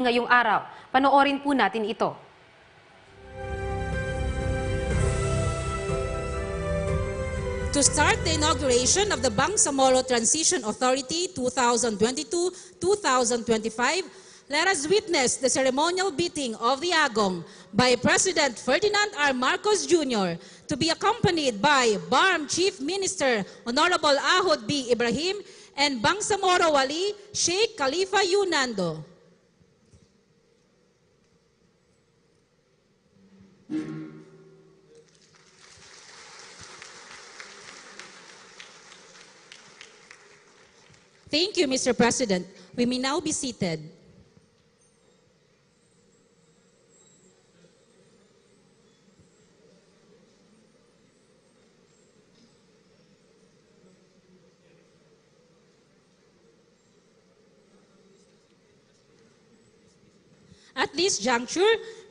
ngayong araw. Panoorin po natin ito. To start the inauguration of the Bangsamoro Transition Authority 2022-2025, let us witness the ceremonial beating of the Agong by President Ferdinand R. Marcos Jr. to be accompanied by BARMM Chief Minister Honorable Ahod B. Ibrahim and Bangsamoro Wali Sheikh Khalifa Yunando. Thank you, Mr. President. We may now be seated. At this juncture,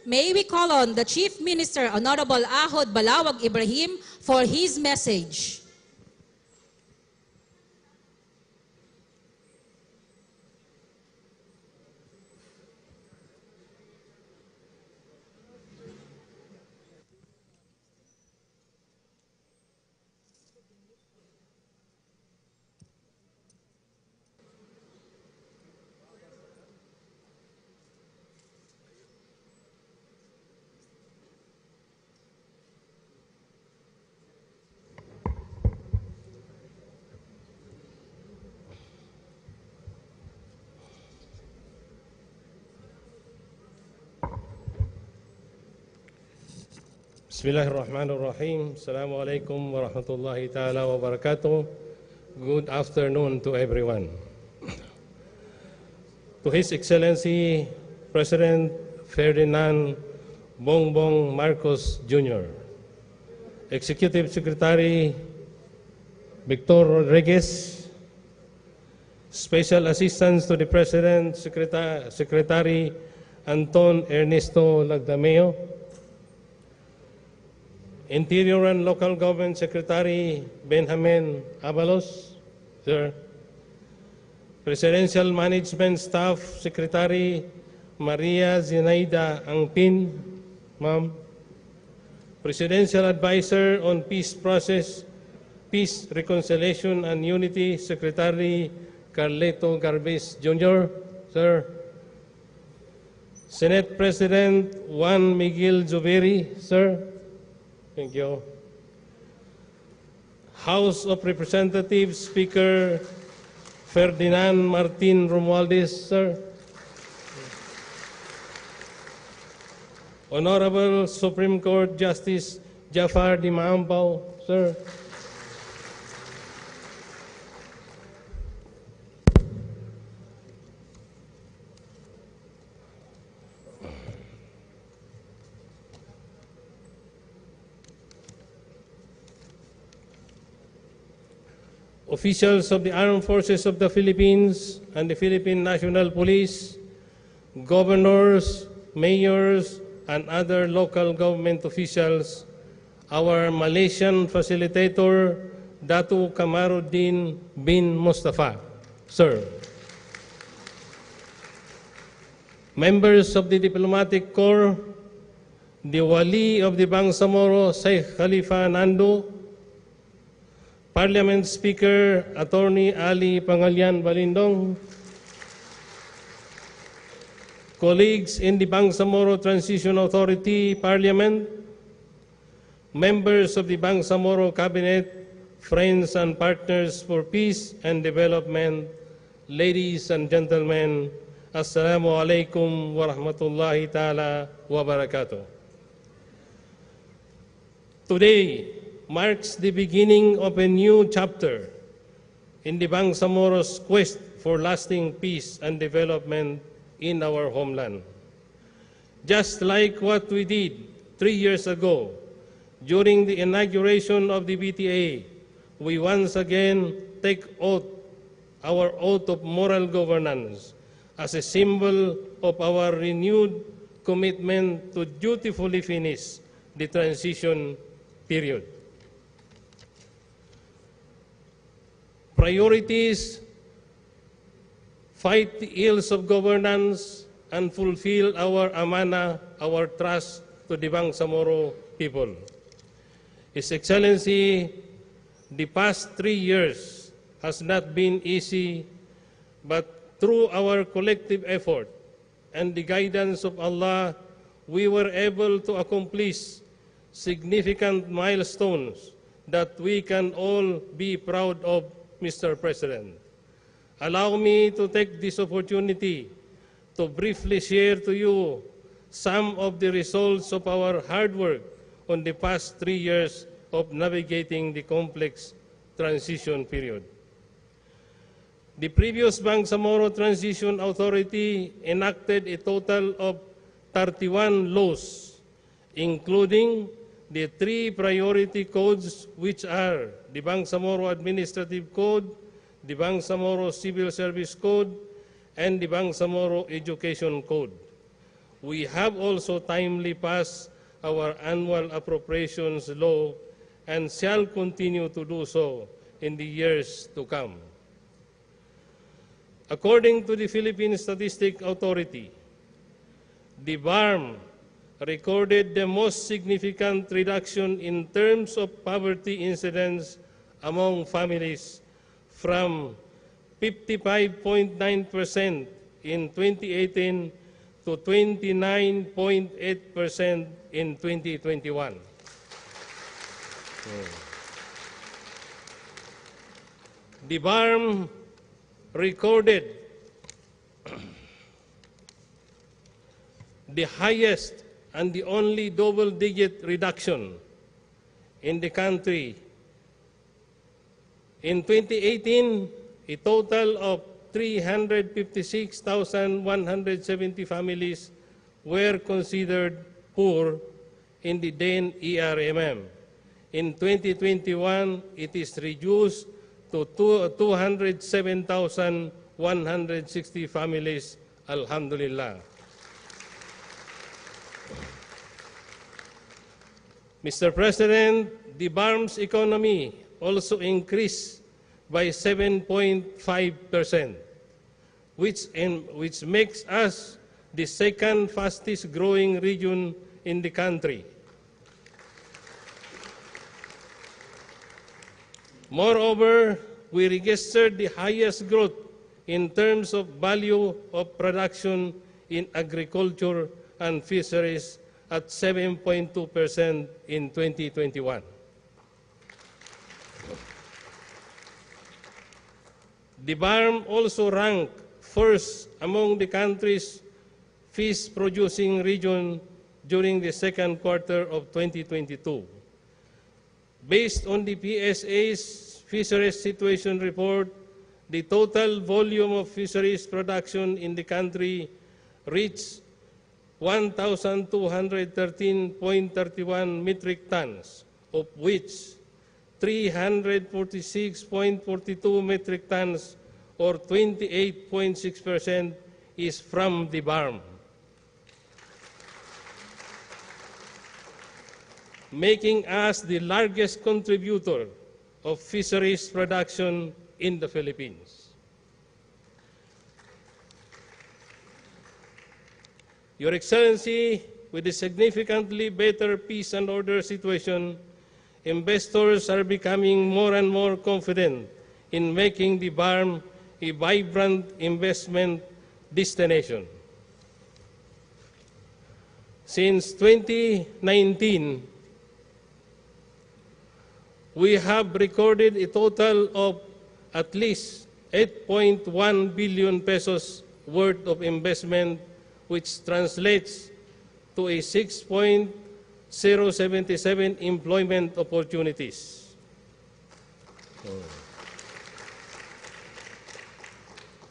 may we call on the Chief Minister, Honorable Ahod Balawag Ibrahim, for his message. Bismillahirrahmanirrahim. Assalamualaikum warahmatullahi ta'ala wabarakatuh. Good afternoon to everyone. To His Excellency President Ferdinand Bongbong Marcos Jr., Executive Secretary Victor Rodriguez, Special Assistants to the President Secretary Anton Ernesto Lagdameo, Interior and Local Government Secretary Benjamin Abalos, sir. Presidential Management Staff Secretary Maria Zenaida Angpin, ma'am. Presidential Advisor on Peace Process, Peace, Reconciliation and Unity Secretary Carleto Garbis Jr., sir. Senate President Juan Miguel Zubiri, sir. Thank you. House of Representatives Speaker Ferdinand Martin Romualdez, sir. Honorable Supreme Court Justice Jafar Di Maampao, sir. Officials of the Armed Forces of the Philippines and the Philippine National Police, governors, mayors, and other local government officials, our Malaysian facilitator, Datu Kamaruddin bin Mustafa, sir. Members of the Diplomatic Corps, the Wali of the Bangsamoro, Sheikh Khalifa Nando, Parliament Speaker Attorney Ali Pangalian Balindong, colleagues in the Bangsamoro Transition Authority Parliament, members of the Bangsamoro Cabinet, friends and partners for peace and development, ladies and gentlemen, Assalamu alaikum wa rahmatullahi ta'ala wa barakatuh. Today marks the beginning of a new chapter in the Bangsamoro's quest for lasting peace and development in our homeland. Just like what we did 3 years ago during the inauguration of the BTA, we once again take our oath of moral governance as a symbol of our renewed commitment to dutifully finish the transition period. Priorities: fight the ills of governance, and fulfill our amana, our trust to the Bangsamoro people. His Excellency, the past 3 years has not been easy, but through our collective effort and the guidance of Allah, we were able to accomplish significant milestones that we can all be proud of, Mr. President. Allow me to take this opportunity to briefly share to you some of the results of our hard work on the past 3 years of navigating the complex transition period. The previous Bangsamoro Transition Authority enacted a total of 31 laws, including the 3 priority codes, which are the Bangsamoro Administrative Code, the Bangsamoro Civil Service Code, and the Bangsamoro Education Code. We have also timely passed our annual appropriations law and shall continue to do so in the years to come. According to the Philippine Statistics Authority, the BARMM recorded the most significant reduction in terms of poverty incidence among families from 55.9% in 2018 to 29.8% in 2021. The BARMM recorded the highest and the only double-digit reduction in the country. In 2018, a total of 356,170 families were considered poor in the then ERMM. In 2021, it is reduced to 207,160 families, alhamdulillah. Mr. President, the BARMM's economy also increased by 7.5%, which makes us the second fastest growing region in the country. Moreover, we registered the highest growth in terms of value of production in agriculture and fisheries at 7.2% in 2021. The BARMM also ranked first among the country's fish-producing region during the second quarter of 2022. Based on the PSA's Fisheries Situation Report, the total volume of fisheries production in the country reached 1,213.31 metric tons, of which 346.42 metric tons, or 28.6%, is from the BARMM, making us the largest contributor of fisheries production in the Philippines. Your Excellency, with a significantly better peace and order situation, investors are becoming more and more confident in making the BARMM a vibrant investment destination. Since 2019, we have recorded a total of at least 8.1 billion pesos worth of investment, which translates to a 6.077 employment opportunities.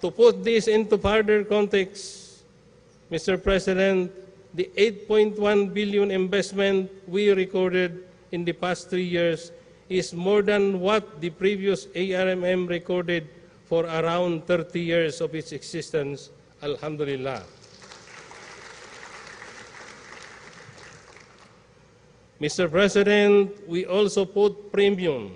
To put this into further context, Mr. President, the 8.1 billion investment we recorded in the past 3 years is more than what the previous ARMM recorded for around 30 years of its existence, alhamdulillah. Mr. President, we also put premium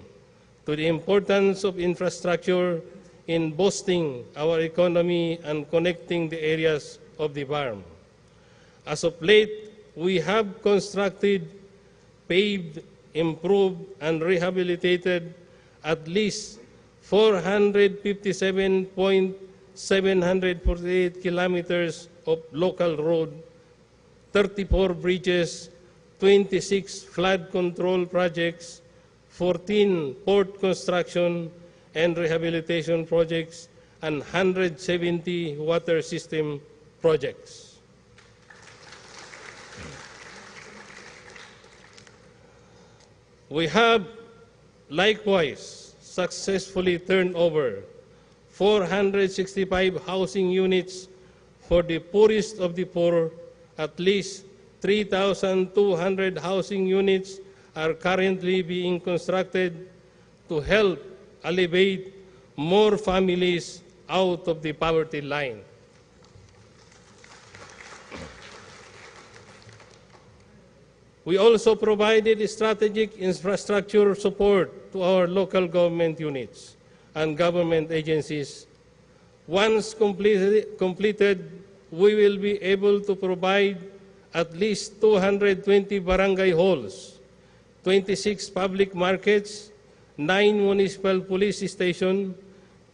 to the importance of infrastructure in boosting our economy and connecting the areas of the BARMM. As of late, we have constructed, paved, improved, and rehabilitated at least 457.748 kilometers of local road, 34 bridges, 26 flood control projects, 14 port construction and rehabilitation projects, and 170 water system projects. We have likewise successfully turned over 465 housing units for the poorest of the poor. At least 3,200 housing units are currently being constructed to help alleviate more families out of the poverty line. We also provided strategic infrastructure support to our local government units and government agencies. Once completed, we will be able to provide at least 220 barangay halls, 26 public markets, 9 municipal police stations,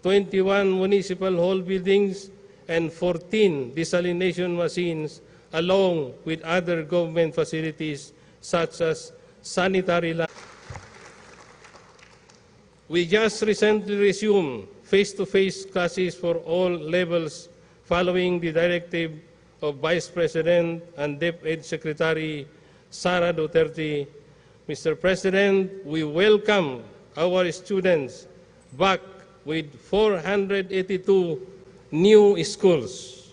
21 municipal hall buildings, and 14 desalination machines, along with other government facilities such as sanitary labs. We just recently resumed face-to-face classes for all levels following the directive of Vice President and DepEd Secretary Sara Duterte. Mr. President, we welcome our students back with 482 new schools,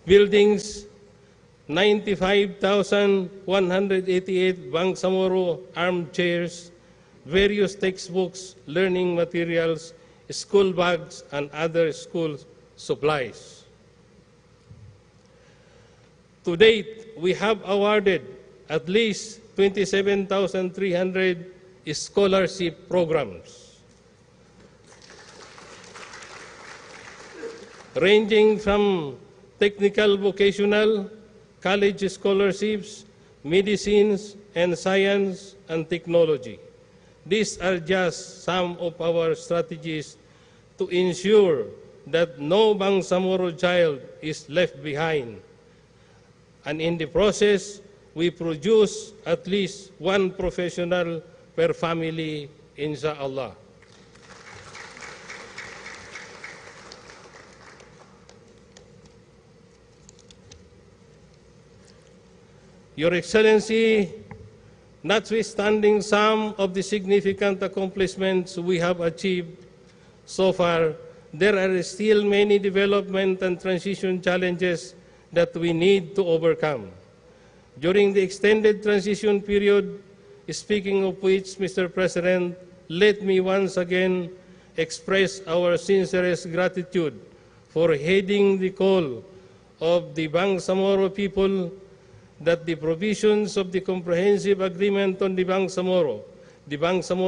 buildings, 95,188 Bangsamoro armchairs, various textbooks, learning materials, school bags, and other school supplies. To date, we have awarded at least 27,300 scholarship programs, ranging from technical, vocational, college scholarships, medicines, and science and technology. These are just some of our strategies to ensure that no Bangsamoro child is left behind. And in the process, we produce at least one professional per family, inshallah. Your Excellency, notwithstanding some of the significant accomplishments we have achieved so far, there are still many development and transition challenges that we need to overcome. During the extended transition period, speaking of which, Mr. President, let me once again express our sincerest gratitude for heeding the call of the Bangsamoro people that the provisions of the Comprehensive Agreement on the Bangsamoro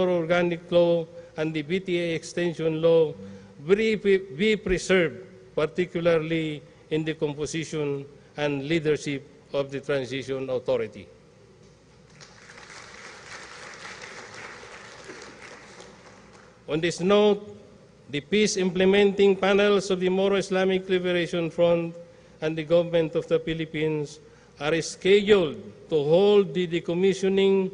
Organic Law, and the BTA Extension Law be preserved, particularly in the composition and leadership of the Transition Authority. On this note, the peace implementing panels of the Moro Islamic Liberation Front and the Government of the Philippines are scheduled to hold the decommissioning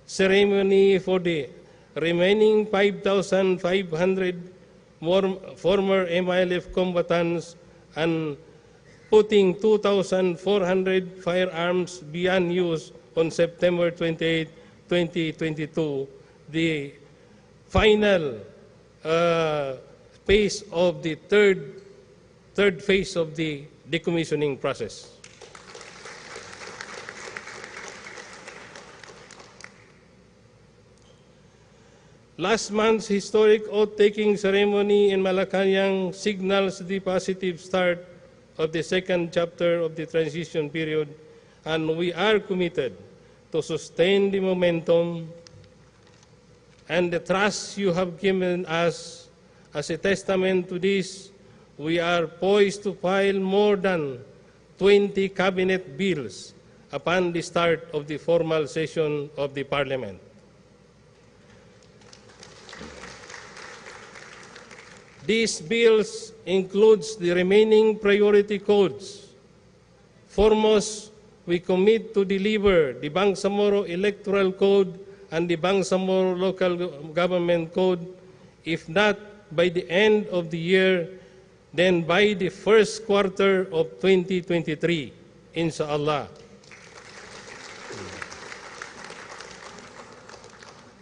ceremony for the remaining 5,500 former MILF combatants and putting 2,400 firearms beyond use on September 28, 2022, the final phase of the third phase of the decommissioning process. Last month's historic oath-taking ceremony in Malacanang signals the positive start of the second chapter of the transition period, and we are committed to sustain the momentum and the trust you have given us. As a testament to this, we are poised to file more than 20 cabinet bills upon the start of the formal session of the Parliament. These bills includes the remaining priority codes. Foremost, we commit to deliver the Bangsamoro Electoral Code and the Bangsamoro Local Government Code, if not by the end of the year, then by the first quarter of 2023, inshallah.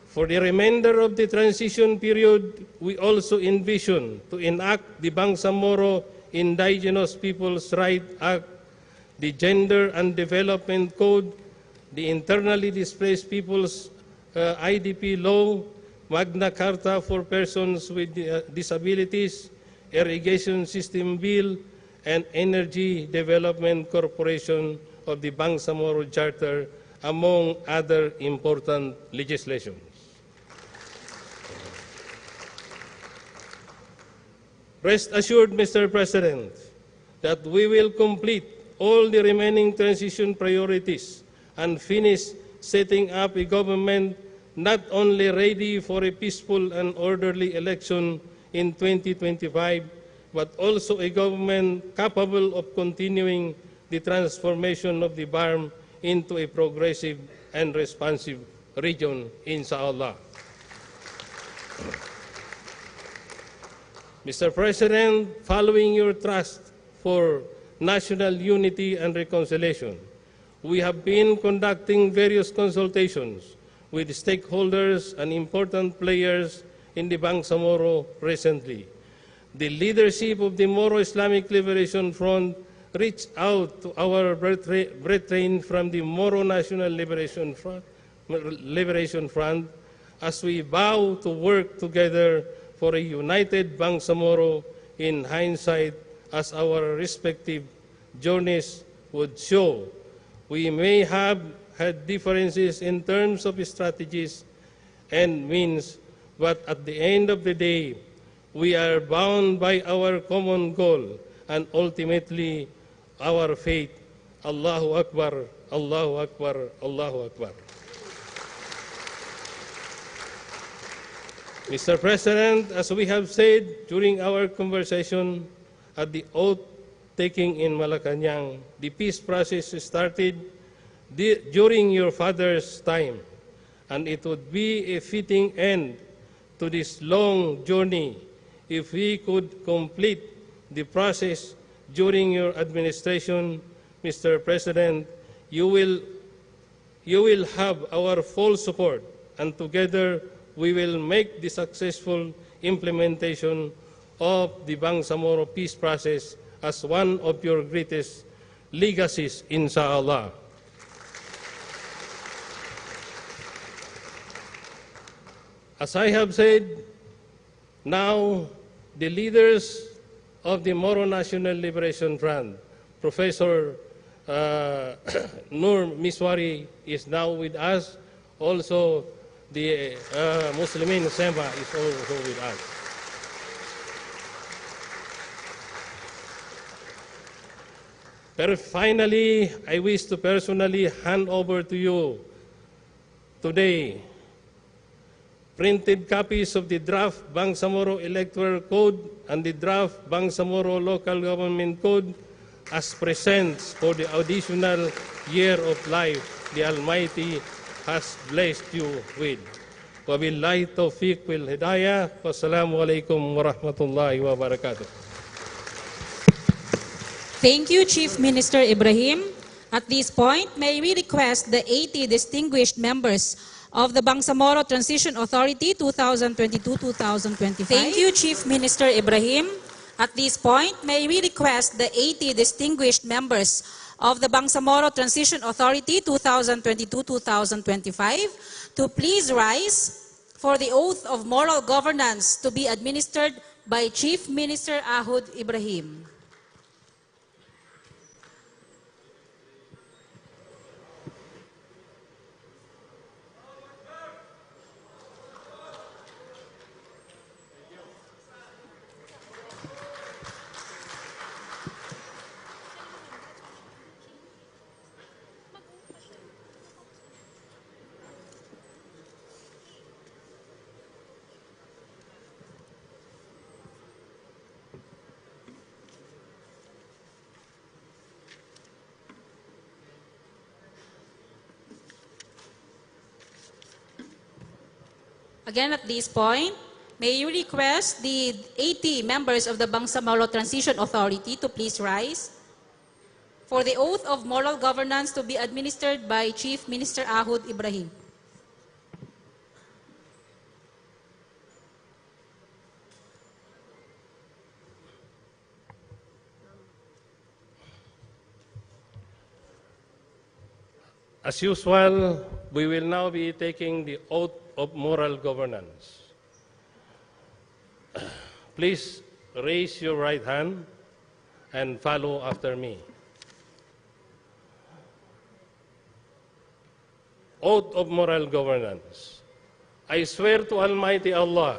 For the remainder of the transition period, we also envision to enact the Bangsamoro Indigenous Peoples' Rights Act, the Gender and Development Code, the Internally Displaced Peoples IDP Law, Magna Carta for Persons with Disabilities, Irrigation System Bill, and Energy Development Corporation of the Bangsamoro Charter, among other important legislation. Rest assured, Mr. President, that we will complete all the remaining transition priorities and finish setting up a government not only ready for a peaceful and orderly election in 2025, but also a government capable of continuing the transformation of the BARMM into a progressive and responsive region, inshallah. Mr. President, following your trust for national unity and reconciliation, we have been conducting various consultations with stakeholders and important players in the Bangsamoro recently. The leadership of the Moro Islamic Liberation Front reached out to our brethren from the Moro National Liberation Front as we vow to work together for a united Bangsamoro. In hindsight, as our respective journeys would show, we may have had differences in terms of strategies and means, but at the end of the day, we are bound by our common goal and ultimately our faith. Allahu Akbar, Allahu Akbar, Allahu Akbar. Mr. President, as we have said during our conversation at the oath taking in Malacanang, the peace process started during your father's time, and it would be a fitting end to this long journey if we could complete the process during your administration. Mr. President, you will have our full support, and together we will make the successful implementation of the Bangsamoro peace process as one of your greatest legacies, inshallah. As I have said, now the leaders of the Moro National Liberation Front, Professor Nur Miswari is now with us. Also, the Muslimin Sema is also with us. But finally, I wish to personally hand over to you today printed copies of the draft Bangsamoro Electoral Code and the draft Bangsamoro Local Government Code as presents for the additional year of life the Almighty has blessed you with. Wabillahi taufiq wal hidayah. Wassalamu alaikum warahmatullahi wabarakatuh. Thank you, Chief Minister Ibrahim. At this point, may we request the 80 distinguished members of the Bangsamoro Transition Authority 2022-2025. Thank you, Chief Minister Ibrahim. At this point, may we request the 80 distinguished members of the Bangsamoro Transition Authority 2022-2025 to please rise for the oath of moral governance to be administered by Chief Minister Ahud Ibrahim. Again, at this point, may you request the 80 members of the Bangsamoro Transition Authority to please rise for the oath of moral governance to be administered by Chief Minister Ahud Ibrahim. As usual, we will now be taking the oath of moral governance. Please raise your right hand and follow after me. Oath of moral governance. I swear to Almighty Allah,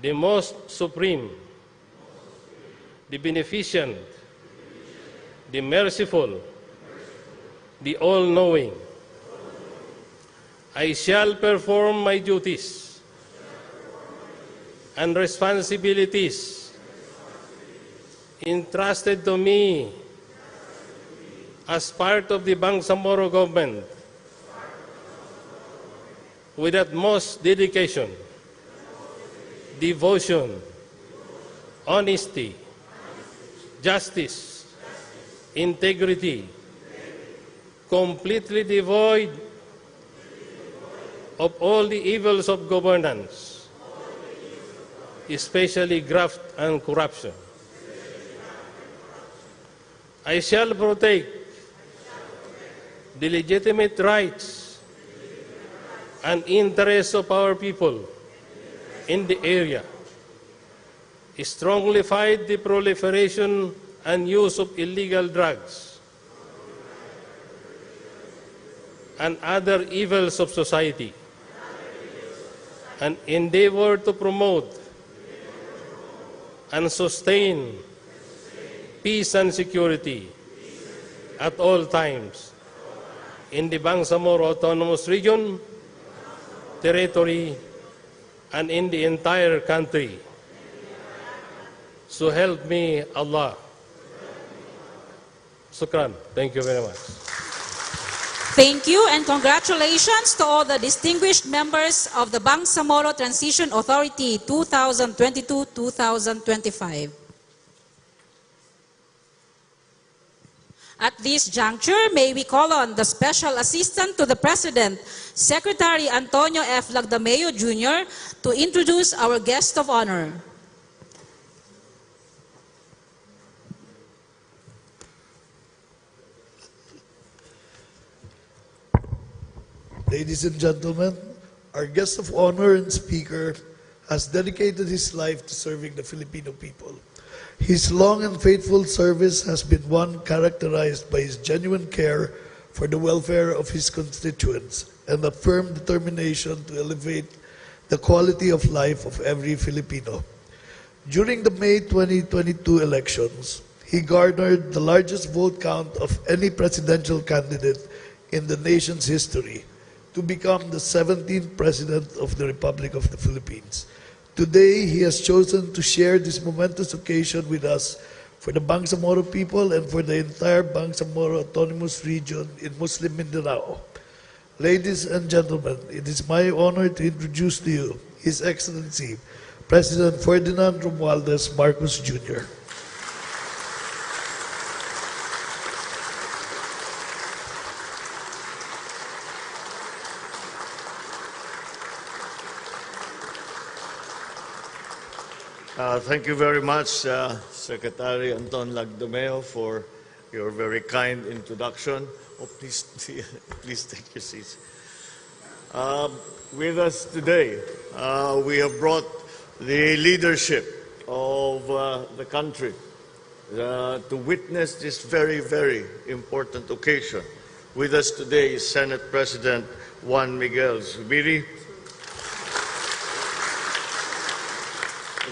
the most supreme, the beneficent, the merciful, the all-knowing. I shall perform my duties and responsibilities entrusted to me as part of the Bangsamoro government with utmost dedication, devotion, honesty, justice, integrity, completely devoid of all the evils of governance, especially graft and corruption. I shall protect the legitimate rights and interests of our people in the area, strongly fight the proliferation and use of illegal drugs and other evils of society, and endeavor to promote and sustain peace and security at all times in the Bangsamoro Autonomous Region, territory, and in the entire country. So help me Allah. Shukran. Thank you very much. Thank you and congratulations to all the distinguished members of the Bangsamoro Transition Authority 2022-2025. At this juncture, may we call on the Special Assistant to the President, Secretary Antonio F. Lagdameo Jr. to introduce our guest of honor. Ladies and gentlemen, our guest of honor and speaker has dedicated his life to serving the Filipino people. His long and faithful service has been one characterized by his genuine care for the welfare of his constituents and a firm determination to elevate the quality of life of every Filipino. During the May 2022 elections, he garnered the largest vote count of any presidential candidate in the nation's history, to become the 17th President of the Republic of the Philippines. Today, he has chosen to share this momentous occasion with us for the Bangsamoro people and for the entire Bangsamoro Autonomous Region in Muslim Mindanao. Ladies and gentlemen, it is my honor to introduce to you His Excellency, President Ferdinand Romualdez Marcos Jr. Thank you very much, Secretary Anton Lagdameo, for your very kind introduction. Oh, please, please take your seats. With us today, we have brought the leadership of the country to witness this very, very important occasion. With us today is Senate President Juan Miguel Zubiri,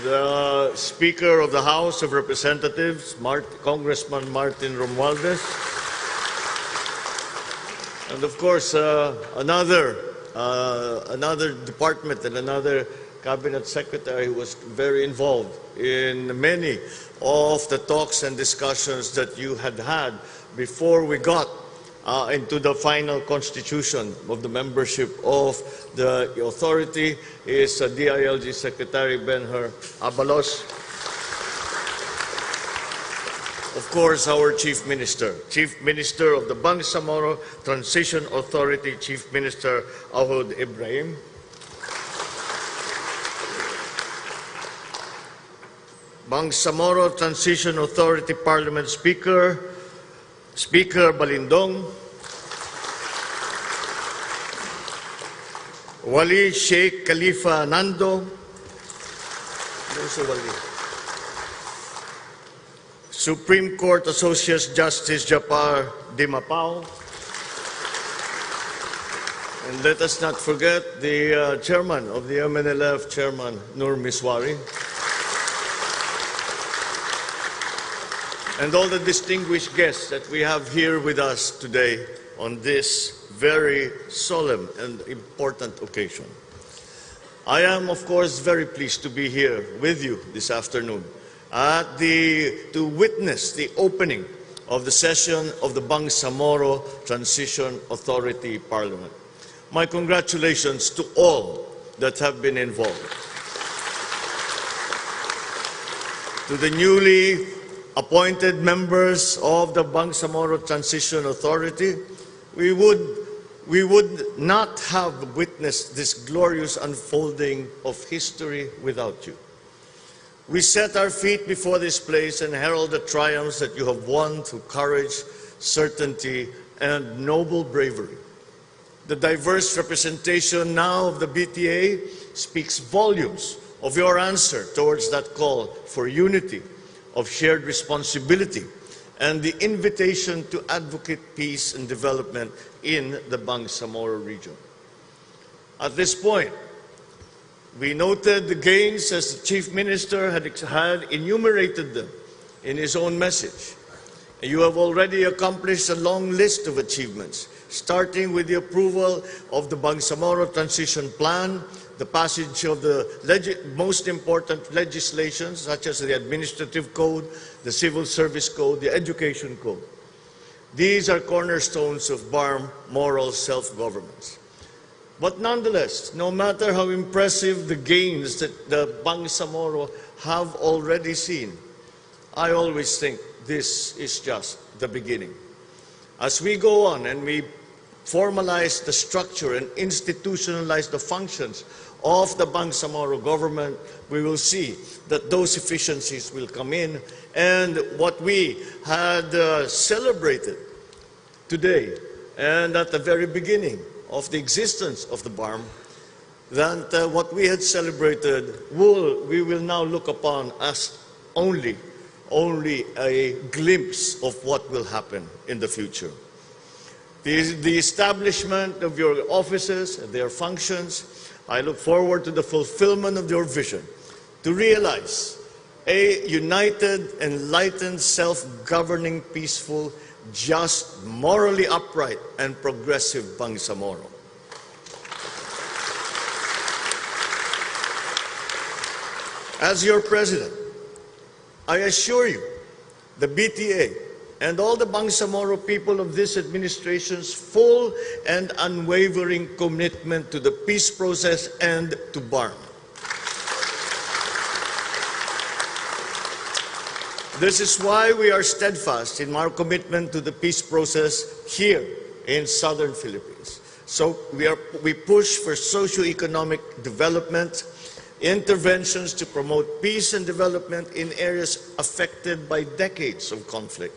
the Speaker of the House of Representatives, Congressman Martin Romualdez, and of course another department and another cabinet secretary who was very involved in many of the talks and discussions that you had before we got into the final constitution of the membership of the authority is DILG Secretary Benher Abalos. Of course, our Chief Minister of the Bangsamoro Transition Authority, Chief Minister Ahud Ibrahim. Bangsamoro Transition Authority Parliament Speaker, Speaker Balindong. Wali Sheikh Khalifa Nando. Supreme Court Associate Justice Japar Dimapao. And let us not forget the chairman of the MNLF, Chairman Nur Miswari. And all the distinguished guests that we have here with us today on this very solemn and important occasion. I am, of course, very pleased to be here with you this afternoon to witness the opening of the session of the Bangsamoro Transition Authority Parliament. My congratulations to all that have been involved. To the newly appointed members of the Bangsamoro Transition Authority, we would not have witnessed this glorious unfolding of history without you. We set our feet before this place and herald the triumphs that you have won through courage, certainty, and noble bravery. The diverse representation now of the BTA speaks volumes of your answer towards that call for unity, of shared responsibility, and the invitation to advocate peace and development in the Bangsamoro region. At this point, we noted the gains as the Chief Minister had enumerated them in his own message. You have already accomplished a long list of achievements, starting with the approval of the Bangsamoro Transition Plan, the passage of the most important legislations such as the Administrative Code, the Civil Service Code, the Education Code. These are cornerstones of BARMM moral self-governance. But nonetheless, no matter how impressive the gains that the Bangsamoro have already seen, I always think this is just the beginning. As we go on and we formalize the structure and institutionalize the functions of the Bangsamoro government, we will see that those efficiencies will come in, and what we had celebrated today and at the very beginning of the existence of the BARMM, that what we had celebrated we will now look upon as only a glimpse of what will happen in the future. The establishment of your offices and their functions, I look forward to the fulfillment of your vision to realize a united, enlightened, self-governing, peaceful, just, morally upright, and progressive Bangsamoro. As your president, I assure you, the BTA and all the Bangsamoro people of this administration's full and unwavering commitment to the peace process and to BARMM. This is why we are steadfast in our commitment to the peace process here in southern Philippines. So we push for socio-economic development, interventions to promote peace and development in areas affected by decades of conflict.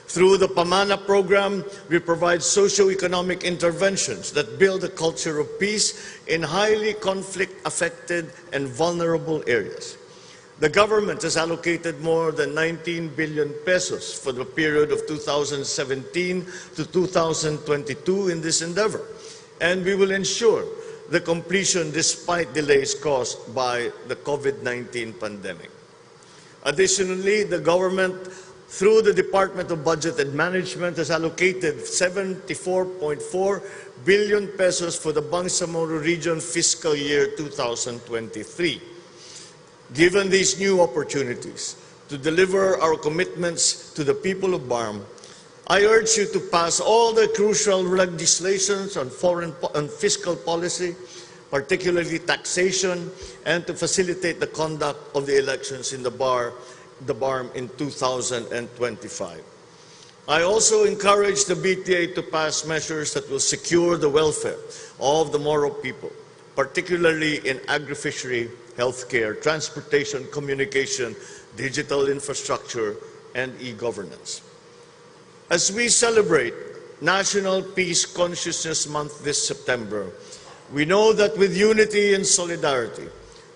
Through the Pamana program, we provide socio-economic interventions that build a culture of peace in highly conflict-affected and vulnerable areas. The government has allocated more than 19 billion pesos for the period of 2017 to 2022 in this endeavor, and we will ensure the completion despite delays caused by the COVID-19 pandemic. Additionally, the government, through the Department of Budget and Management, has allocated 74.4 billion pesos for the Bangsamoro region fiscal year 2023. Given these new opportunities to deliver our commitments to the people of BARMM, I urge you to pass all the crucial legislations on on fiscal policy, particularly taxation, and to facilitate the conduct of the elections in the BARMM in 2025. I also encourage the BTA to pass measures that will secure the welfare of the Moro people, particularly in agri-fishery, healthcare, transportation, communication, digital infrastructure, and e-governance. As we celebrate National Peace Consciousness Month this September, we know that with unity and solidarity,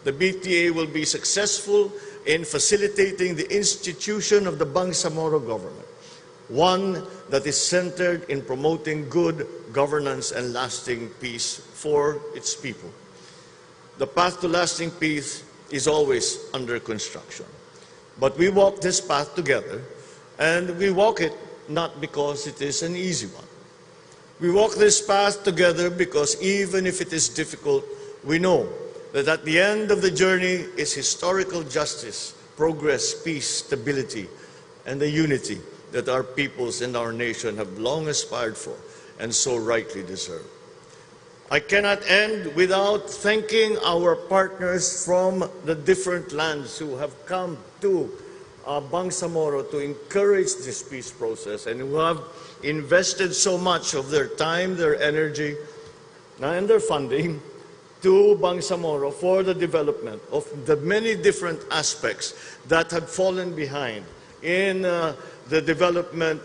the BTA will be successful in facilitating the institution of the Bangsamoro government, one that is centered in promoting good governance and lasting peace for its people. The path to lasting peace is always under construction. But we walk this path together, and we walk it not because it is an easy one. We walk this path together because even if it is difficult, we know that at the end of the journey is historical justice, progress, peace, stability, and the unity that our peoples and our nation have long aspired for and so rightly deserve. I cannot end without thanking our partners from the different lands who have come to Bangsamoro to encourage this peace process and who have invested so much of their time, their energy, and their funding to Bangsamoro for the development of the many different aspects that had fallen behind in the development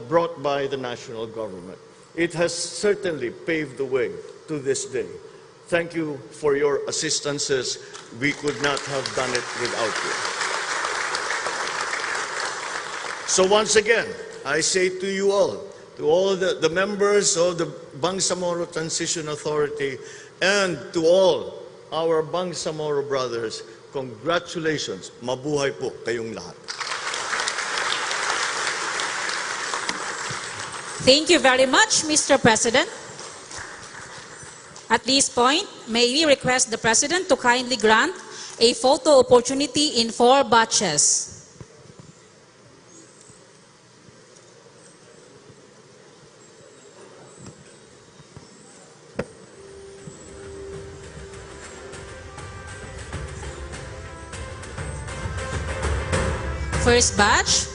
brought by the national government. It has certainly paved the way to this day. Thank you for your assistances. We could not have done it without you. So once again, I say to you all, to all the members of the Bangsamoro Transition Authority, and to all our Bangsamoro brothers, congratulations. Mabuhay po kayong lahat. Thank you very much, Mr. President. At this point, may we request the President to kindly grant a photo opportunity in 4 batches. First batch.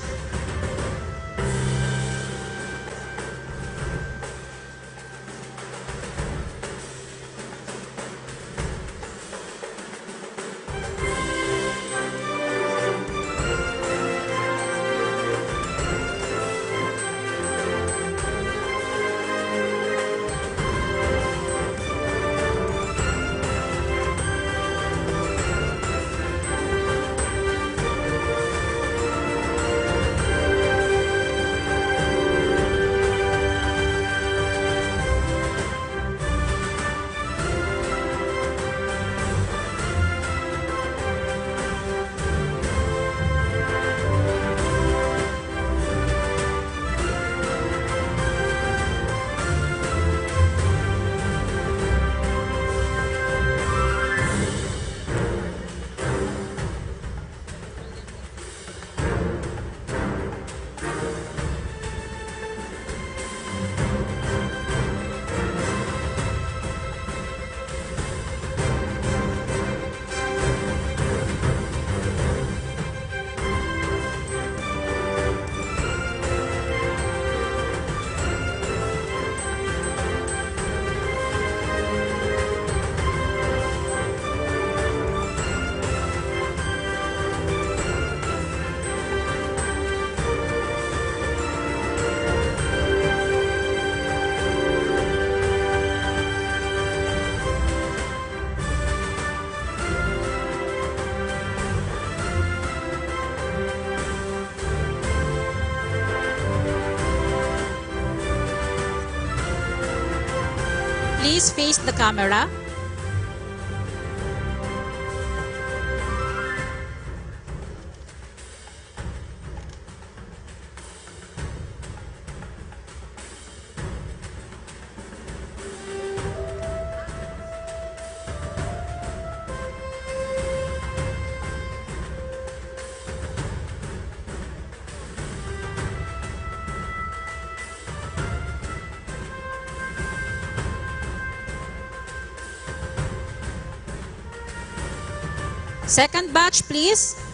Please face the camera. Second batch, please.